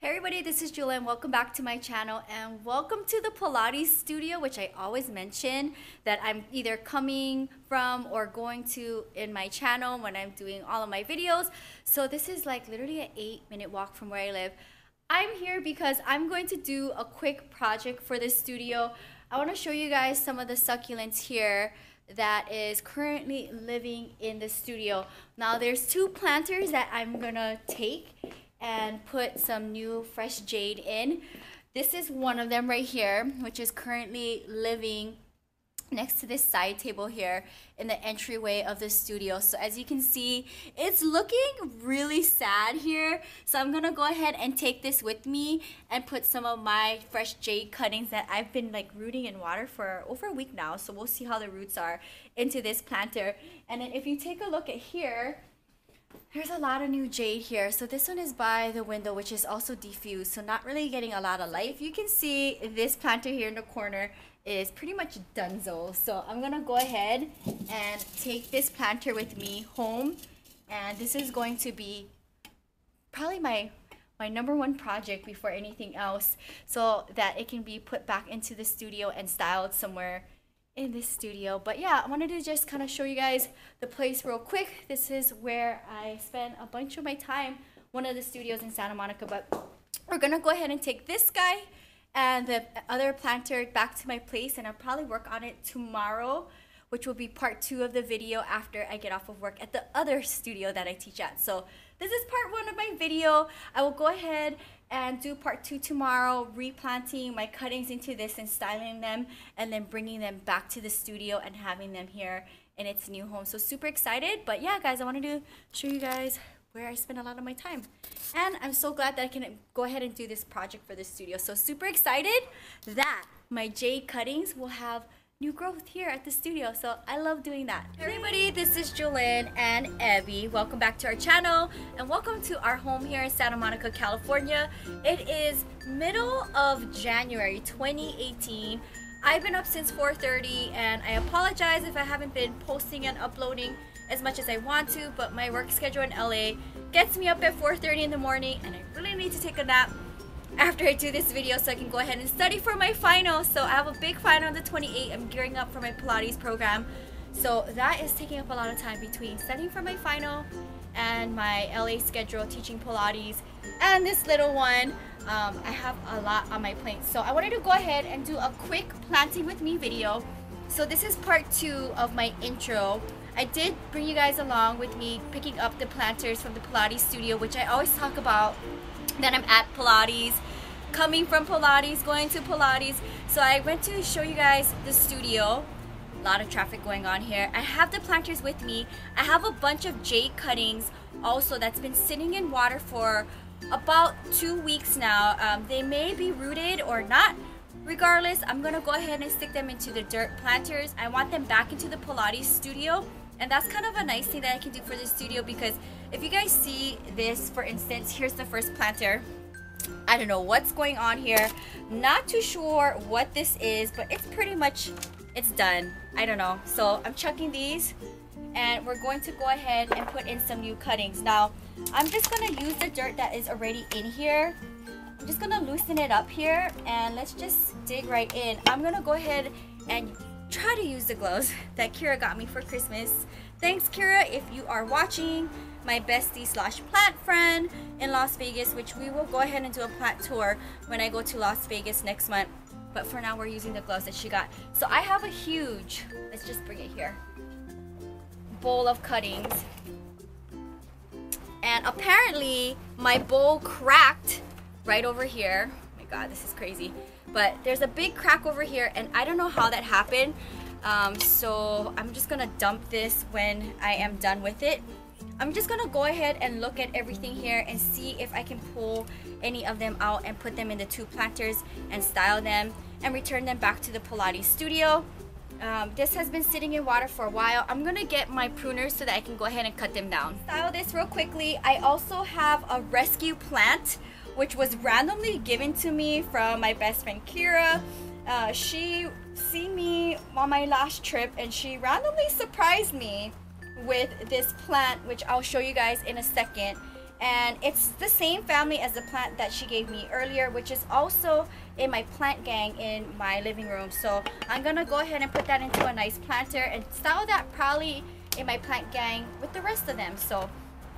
Hey everybody, this is Jewelyn. Welcome back to my channel and welcome to the Pilates studio, which I always mention that I'm either coming from or going to in my channel when I'm doing all of my videos. So this is like literally an 8-minute walk from where I live. I'm here because I'm going to do a quick project for this studio. I want to show you guys some of the succulents here that is currently living in the studio. Now there's two planters that I'm gonna take and put some new fresh jade in. This is one of them right here, which is currently living next to this side table here in the entryway of the studio. So as you can see, it's looking really sad here. So I'm gonna go ahead and take this with me and put some of my fresh jade cuttings that I've been like rooting in water for over a week now. So we'll see how the roots are into this planter. And then if you take a look at here, there's a lot of new jade here. So this one is by the window, which is also diffused, so not really getting a lot of light. You can see this planter here in the corner is pretty much donezo. So I'm gonna go ahead and take this planter with me home, and this is going to be probably my number one project before anything else, so that it can be put back into the studio and styled somewhere in this studio. But yeah, I wanted to just kind of show you guys the place real quick. This is where I spend a bunch of my time, one of the studios in Santa Monica. But we're gonna go ahead and take this guy and the other planter back to my place, and I'll probably work on it tomorrow, which will be part 2 of the video after I get off of work at the other studio that I teach at. So this is part 1 of my video. I will go ahead and do part 2 tomorrow, replanting my cuttings into this and styling them, and then bringing them back to the studio and having them here in its new home. So super excited. But yeah, guys, I wanted to show you guys where I spend a lot of my time. And I'm so glad that I can go ahead and do this project for the studio. So super excited that my jade cuttings will have new growth here at the studio. So I love doing that. Hey everybody, this is Jewelyn and Evie. Welcome back to our channel and welcome to our home here in Santa Monica, California. It is middle of January 2018. I've been up since 4:30 and I apologize if I haven't been posting and uploading as much as I want to, but my work schedule in LA gets me up at 4:30 in the morning and I really need to take a nap after I do this video so I can go ahead and study for my final. So I have a big final on the 28th. I'm gearing up for my Pilates program. So that is taking up a lot of time between studying for my final and my LA schedule, teaching Pilates, and this little one. I have a lot on my plate. So I wanted to go ahead and do a quick planting with me video. So this is part 2 of my intro. I did bring you guys along with me picking up the planters from the Pilates studio, which I always talk about that I'm at Pilates, coming from Pilates, going to Pilates. So I went to show you guys the studio. A lot of traffic going on here. I have the planters with me. I have a bunch of jade cuttings also that's been sitting in water for about 2 weeks now. They may be rooted or not. Regardless, I'm gonna go ahead and stick them into the dirt planters. I want them back into the Pilates studio. And that's kind of a nice thing that I can do for the studio, because if you guys see this, for instance, here's the first planter. I don't know what's going on here. Not too sure what this is, but it's pretty much, it's done. I don't know. So I'm chucking these and we're going to go ahead and put in some new cuttings. Now, I'm just gonna use the dirt that is already in here. I'm just gonna loosen it up here and let's just dig right in. I'm gonna go ahead and try to use the gloves that Kirra got me for Christmas. Thanks, Kirra, if you are watching, my bestie slash plant friend in Las Vegas, which we will go ahead and do a plant tour when I go to Las Vegas next month. But for now, we're using the gloves that she got. So I have a huge, let's just bring it here, bowl of cuttings. And apparently my bowl cracked right over here. Oh my God, this is crazy. But there's a big crack over here and I don't know how that happened. So I'm just gonna dump this when I am done with it. I'm just gonna go ahead and look at everything here and see if I can pull any of them out and put them in the 2 planters and style them and return them back to the Pilates studio. This has been sitting in water for a while. I'm gonna get my pruners so that I can go ahead and cut them down. Style this real quickly. I also have a rescue plant which was randomly given to me from my best friend Kirra. She seen me on my last trip and she randomly surprised me with this plant, which I'll show you guys in a second. and it's the same family as the plant that she gave me earlier, which is also in my plant gang in my living room. So I'm gonna go ahead and put that into a nice planter and style that probably in my plant gang with the rest of them. So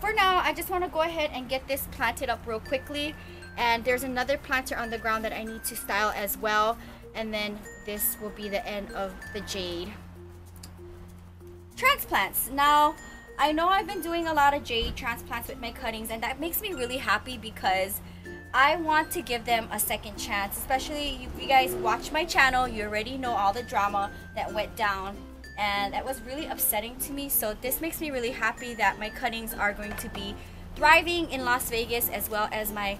for now, I just want to go ahead and get this planted up real quickly, and there's another planter on the ground that I need to style as well, and then this will be the end of the Jade transplants. Now I know I've been doing a lot of Jade transplants with my cuttings, and that makes me really happy because I want to give them a second chance. Especially if you guys watch my channel, you already know all the drama that went down, and that was really upsetting to me. So this makes me really happy that my cuttings are going to be thriving in Las Vegas, as well as my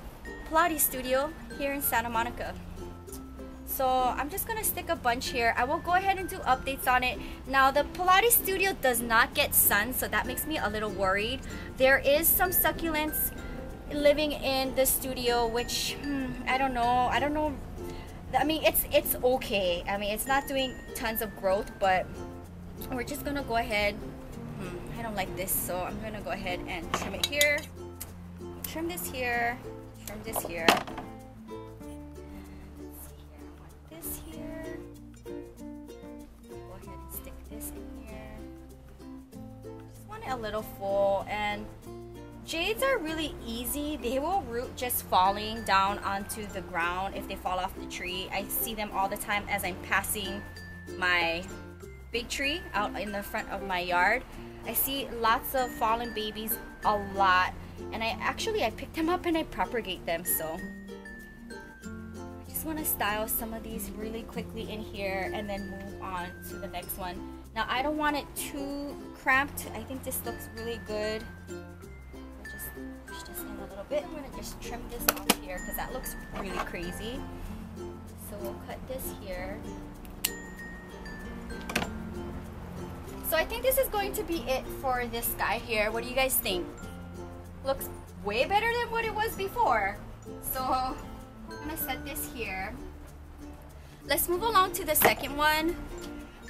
Pilates studio here in Santa Monica. So I'm just gonna stick a bunch here. I will go ahead and do updates on it. Now the Pilates studio does not get sun, so that makes me a little worried. There is some succulents living in the studio, which I don't know. I mean, it's okay. I mean, it's not doing tons of growth, but we're just gonna go ahead. I don't like this, so I'm gonna go ahead and trim it here. Trim this here. Trim this here. A little full, and Jades are really easy. They will root just falling down onto the ground if they fall off the tree. I see them all the time as I'm passing my big tree out in the front of my yard. I see lots of fallen babies, a lot, and I pick them up and I propagate them. So I just want to style some of these really quickly in here and then move on to the next one. Now I don't want it too cramped. I think this looks really good. I'll just push this in a little bit. I'm gonna just trim this off here because that looks really crazy. So we'll cut this here. So I think this is going to be it for this guy here. What do you guys think? Looks way better than what it was before. So I'm gonna set this here. Let's move along to the second one.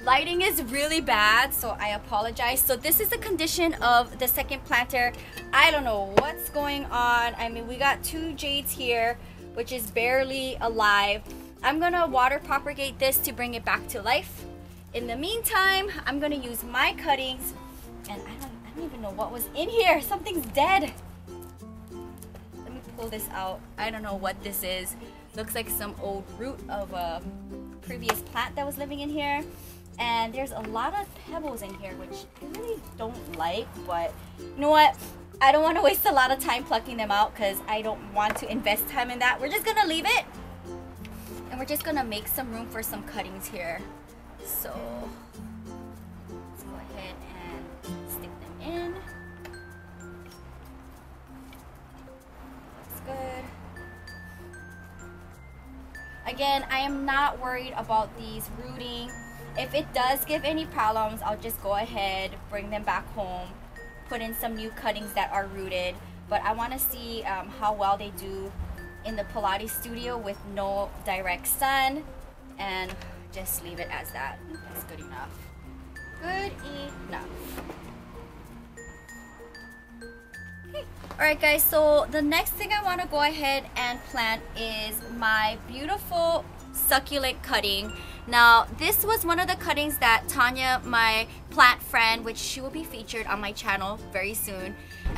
Lighting is really bad, so I apologize. So this is the condition of the second planter. I don't know what's going on. I mean, we got two Jades here, which is barely alive. I'm gonna water propagate this to bring it back to life. In the meantime, I'm gonna use my cuttings, and I don't even know what was in here. Something's dead. Let me pull this out. I don't know what this is. Looks like some old root of a previous plant that was living in here. And there's a lot of pebbles in here, which I really don't like, but you know what? I don't want to waste a lot of time plucking them out because I don't want to invest time in that. We're just gonna leave it, and we're just gonna make some room for some cuttings here. So let's go ahead and stick them in. Looks good. Again, I am not worried about these rooting. If it does give any problems, I'll just go ahead, bring them back home, put in some new cuttings that are rooted. But I want to see how well they do in the Pilates studio with no direct sun, and just leave it as that. That's good enough. Good enough. Okay. Alright guys, so the next thing I want to go ahead and plant is my beautiful succulent cutting. Now this was one of the cuttings that Tanya, my plant friend, which she will be featured on my channel very soon,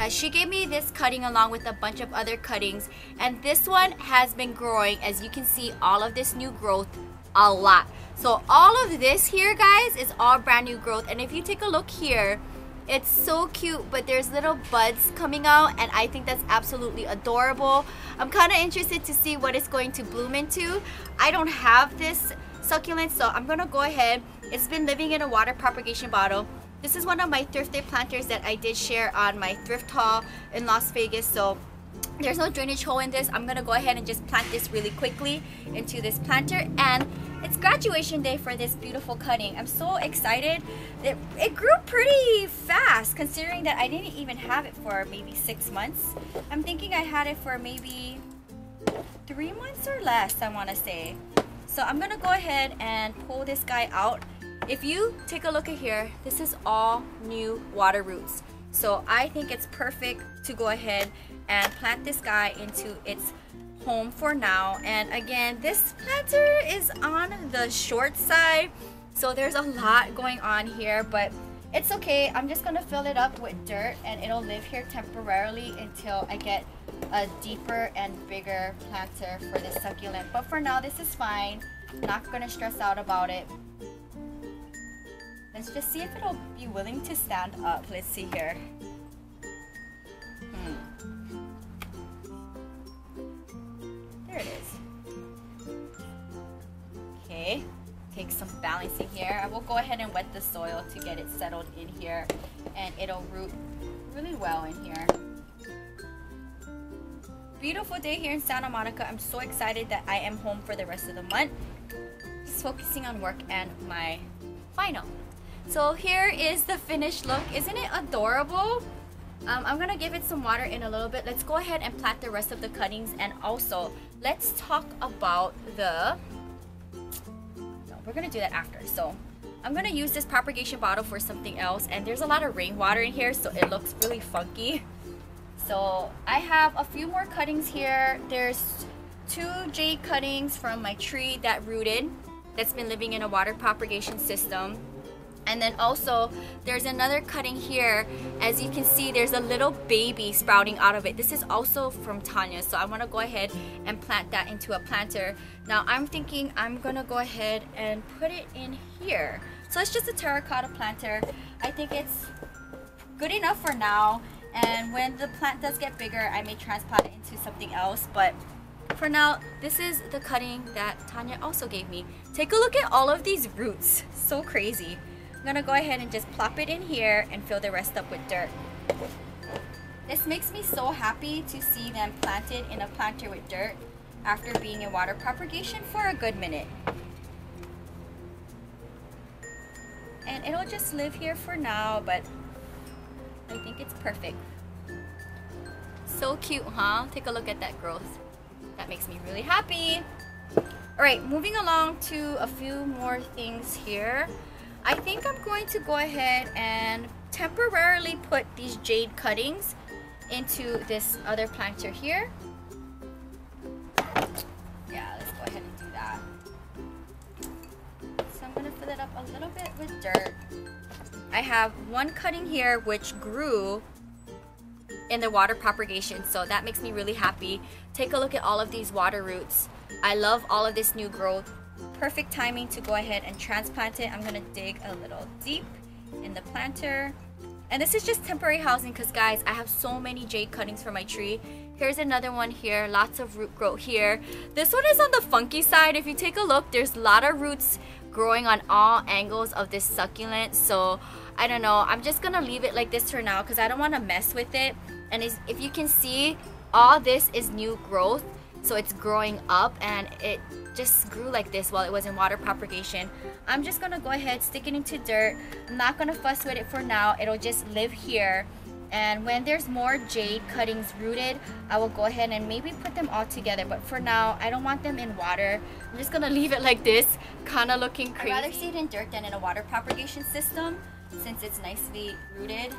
she gave me this cutting along with a bunch of other cuttings, and this one has been growing. As you can see, all of this new growth, a lot. So all of this here, guys, is all brand new growth. And if you take a look here, it's so cute, but there's little buds coming out, and I think that's absolutely adorable. I'm kind of interested to see what it's going to bloom into. I don't have this succulent, so I'm gonna go ahead. It's been living in a water propagation bottle. This is one of my thrifted planters that I did share on my thrift haul in Las Vegas, so there's no drainage hole in this. I'm gonna go ahead and just plant this really quickly into this planter, and it's graduation day for this beautiful cutting. I'm so excited. It grew pretty fast considering that I didn't even have it for maybe 6 months. I'm thinking I had it for maybe 3 months or less, I want to say. So I'm gonna go ahead and pull this guy out. If you take a look at here, this is all new water roots. So I think it's perfect to go ahead and plant this guy into its home for now. And again, this planter is on the short side, so there's a lot going on here, but it's okay. I'm just gonna fill it up with dirt and it'll live here temporarily until I get a deeper and bigger planter for this succulent. But for now, this is fine. Not gonna stress out about it. Let's just see if it'll be willing to stand up. Let's see here. There it is. Okay, take some balancing here. I will go ahead and wet the soil to get it settled in here, and it'll root really well in here. Beautiful day here in Santa Monica. I'm so excited that I am home for the rest of the month. Just focusing on work and my final. So here is the finished look. Isn't it adorable? I'm gonna give it some water in a little bit. Let's go ahead and plant the rest of the cuttings, and also let's talk about the, no, we're gonna do that after. So I'm gonna use this propagation bottle for something else, and there's a lot of rainwater in here, so it looks really funky. So I have a few more cuttings here. There's 2 jade cuttings from my tree that rooted, that's been living in a water propagation system. And then also there's another cutting here. As you can see, there's a little baby sprouting out of it. This is also from Tanya, so I want to go ahead and plant that into a planter. Now I'm thinking I'm gonna go ahead and put it in here. So it's just a terracotta planter. I think it's good enough for now, and when the plant does get bigger, I may transplant it into something else. But for now, this is the cutting that Tanya also gave me. Take a look at all of these roots. So crazy. I'm gonna go ahead and just plop it in here and fill the rest up with dirt. This makes me so happy to see them planted in a planter with dirt after being in water propagation for a good minute. And it'll just live here for now, but I think it's perfect. So cute, huh? Take a look at that growth. That makes me really happy. Alright, moving along to a few more things here. I think I'm going to go ahead and temporarily put these jade cuttings into this other planter here. Yeah, let's go ahead and do that. So I'm going to fill it up a little bit with dirt. I have one cutting here which grew in the water propagation, so that makes me really happy. Take a look at all of these water roots. I love all of this new growth. Perfect timing to go ahead and transplant it. I'm gonna dig a little deep in the planter. And this is just temporary housing because, guys, I have so many jade cuttings for my tree. Here's another one here, lots of root growth here. This one is on the funky side. If you take a look, there's a lot of roots growing on all angles of this succulent. So I don't know, I'm just gonna leave it like this for now because I don't want to mess with it. And if you can see, all this is new growth, so it's growing up, and it just grew like this while it was in water propagation. I'm just gonna go ahead, stick it into dirt. I'm not gonna fuss with it for now. It'll just live here, and when there's more jade cuttings rooted, I will go ahead and maybe put them all together. But for now, I don't want them in water. I'm just gonna leave it like this, kind of looking crazy. I'd rather see it in dirt than in a water propagation system, since it's nicely rooted.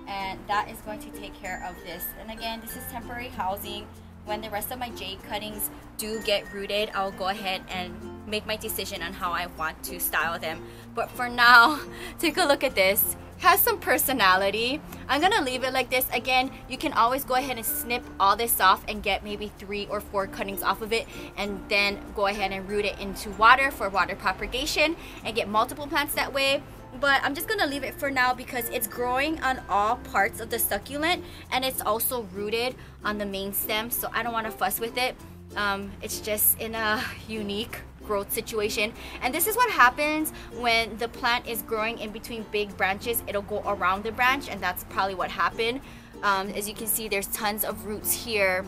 And that is going to take care of this. And again, this is temporary housing. When the rest of my jade cuttings do get rooted, I'll go ahead and make my decision on how I want to style them. But for now, take a look at this. Has some personality. I'm gonna leave it like this. Again, you can always go ahead and snip all this off and get maybe 3 or 4 cuttings off of it, and then go ahead and root it into water for water propagation and get multiple plants that way. But I'm just gonna leave it for now because it's growing on all parts of the succulent, and it's also rooted on the main stem, so I don't want to fuss with it. It's just in a unique growth situation, and this is what happens when the plant is growing in between big branches. It'll go around the branch, and that's probably what happened. As you can see, there's tons of roots here,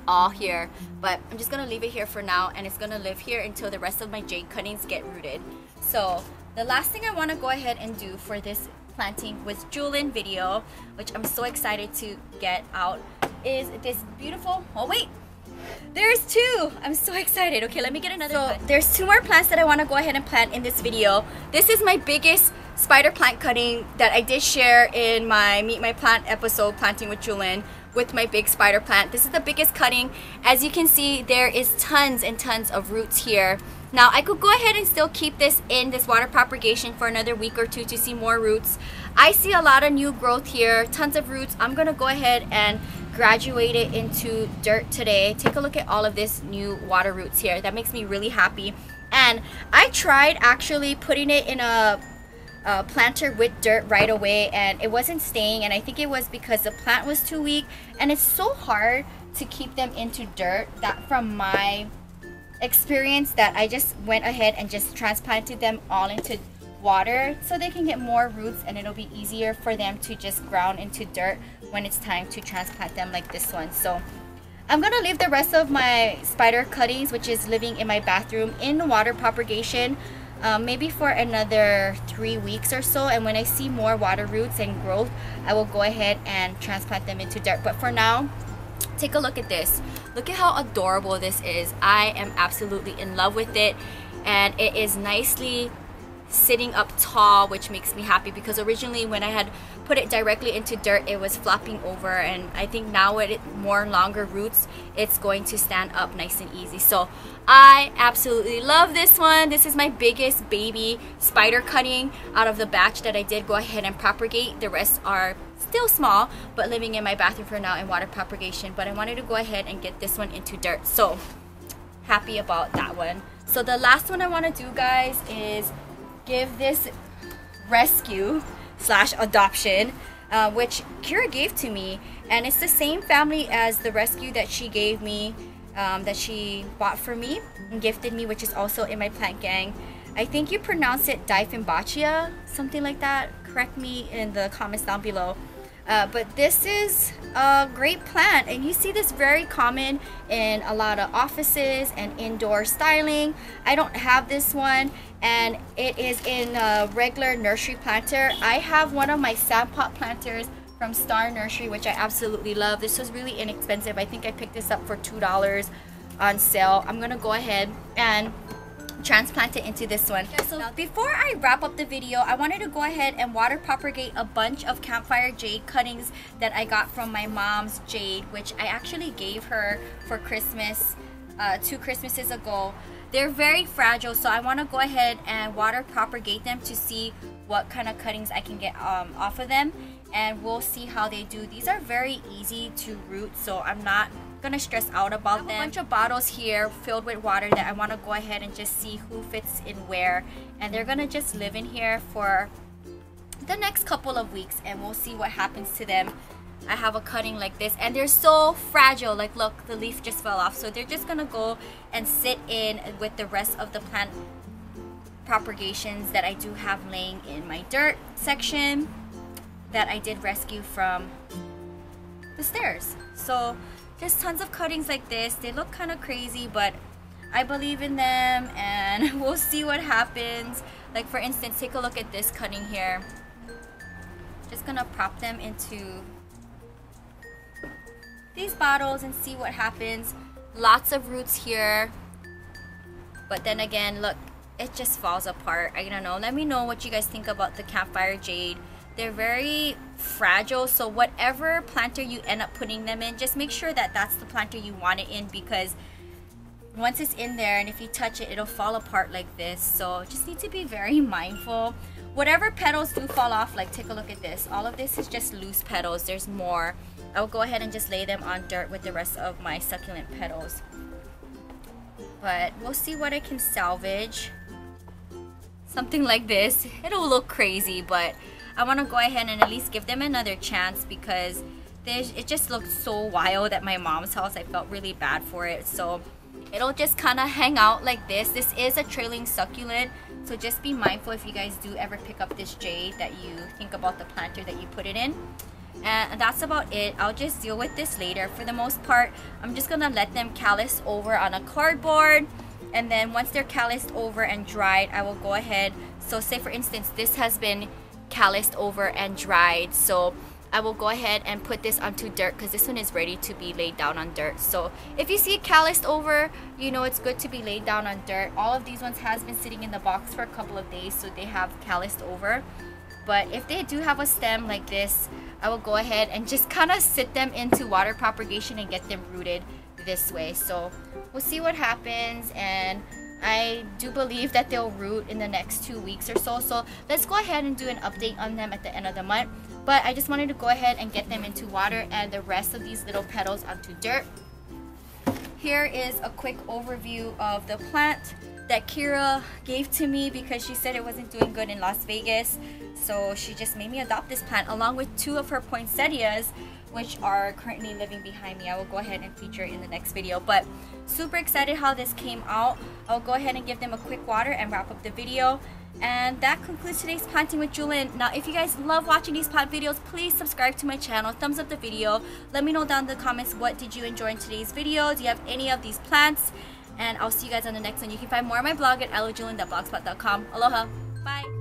all here, but I'm just gonna leave it here for now, and it's gonna live here until the rest of my jade cuttings get rooted. So the last thing I want to go ahead and do for this planting with Jewelyn video, which I'm so excited to get out, is this beautiful, oh wait, there's 2. I'm so excited. Okay, let me get another. So there's 2 more plants that I want to go ahead and plant in this video. This is my biggest spider plant cutting that I did share in my Meet My Plant episode, Planting with Jewelyn, with my big spider plant. This is the biggest cutting. As you can see, there is tons and tons of roots here. Now I could go ahead and still keep this in this water propagation for another week or two to see more roots. I see a lot of new growth here, tons of roots. I'm gonna go ahead and graduate it into dirt today. Take a look at all of this new water roots here. That makes me really happy. And I tried actually putting it in a planter with dirt right away, and it wasn't staying, and I think it was because the plant was too weak, and it's so hard to keep them into dirt. That from my experience, that I just went ahead and just transplanted them all into water so they can get more roots, and it'll be easier for them to just ground into dirt when it's time to transplant them like this one. So I'm gonna leave the rest of my spider cuttings, which is living in my bathroom, in water propagation, maybe for another 3 weeks or so, and when I see more water roots and growth, I will go ahead and transplant them into dirt. But for now, take a look at this. Look at how adorable this is. I am absolutely in love with it, and it is nicely sitting up tall, which makes me happy, because originally when I had put it directly into dirt, it was flopping over, and I think now with it more longer roots, it's going to stand up nice and easy. So I absolutely love this one. This is my biggest baby spider cutting out of the batch that I did go ahead and propagate. The rest are still small, but living in my bathroom for now in water propagation. But I wanted to go ahead and get this one into dirt, so happy about that one. So the last one I want to do, guys, is give this rescue slash adoption, which Kirra gave to me, and it's the same family as the rescue that she gave me, that she bought for me and gifted me, which is also in my plant gang. I think you pronounce it Dieffenbachia, something like that. Correct me in the comments down below. But this is a great plant, and you see this very common in a lot of offices and indoor styling. I don't have this one, and it is in a regular nursery planter. I have one of my sand pot planters from Star Nursery, which I absolutely love. This was really inexpensive. I think I picked this up for $2 on sale. I'm gonna go ahead and transplant it into this one. So now, before I wrap up the video, I wanted to go ahead and water propagate a bunch of campfire jade cuttings that I got from my mom's Jade, which I actually gave her for Christmas 2 Christmases ago. They're very fragile, so I want to go ahead and water propagate them to see what kind of cuttings I can get off of them, and we'll see how they do. These are very easy to root, so I'm not gonna stress out about them. I have a bunch of bottles here filled with water that I want to go ahead and just see who fits in where, and they're gonna just live in here for the next couple of weeks, and we'll see what happens to them. I have a cutting like this, and they're so fragile. Like, look, the leaf just fell off, so they're just gonna go and sit in with the rest of the plant propagations that I do have laying in my dirt section that I did rescue from the stairs. So just tons of cuttings like this. They look kind of crazy, but I believe in them, and we'll see what happens. Like, for instance, take a look at this cutting here. Just gonna prop them into these bottles and see what happens. Lots of roots here, but then again, look, it just falls apart. I don't know. Let me know what you guys think about the campfire jade. They're very fragile, so whatever planter you end up putting them in, just make sure that that's the planter you want it in, because once it's in there and if you touch it, it'll fall apart like this. So just need to be very mindful. Whatever petals do fall off, like, take a look at this. All of this is just loose petals. There's more. I'll go ahead and just lay them on dirt with the rest of my succulent petals. But we'll see what I can salvage. Something like this. It'll look crazy, but I want to go ahead and at least give them another chance, because it just looked so wild at my mom's house. I felt really bad for it. So it'll just kind of hang out like this. This is a trailing succulent, so just be mindful if you guys do ever pick up this jade that you think about the planter that you put it in. And that's about it. I'll just deal with this later. For the most part, I'm just gonna let them callus over on a cardboard, and then once they're calloused over and dried, I will go ahead. So say for instance, this has been calloused over and dried, so I will go ahead and put this onto dirt, because this one is ready to be laid down on dirt. So if you see it calloused over, you know it's good to be laid down on dirt. All of these ones has been sitting in the box for a couple of days, so they have calloused over. But if they do have a stem like this, I will go ahead and just kind of sit them into water propagation and get them rooted this way. So we'll see what happens, and I do believe that they'll root in the next 2 weeks or so. So let's go ahead and do an update on them at the end of the month. But I just wanted to go ahead and get them into water and the rest of these little petals onto dirt. Here is a quick overview of the plant that Kirra gave to me because she said it wasn't doing good in Las Vegas. So she just made me adopt this plant along with 2 of her poinsettias, which are currently living behind me. I will go ahead and feature it in the next video. But super excited how this came out. I'll go ahead and give them a quick water and wrap up the video. And that concludes today's planting with Jewelyn. Now, if you guys love watching these plant videos, please subscribe to my channel, thumbs up the video. Let me know down in the comments, what did you enjoy in today's video? Do you have any of these plants? And I'll see you guys on the next one. You can find more on my blog at ILOVEJEWELYN.blogspot.com. Aloha. Bye.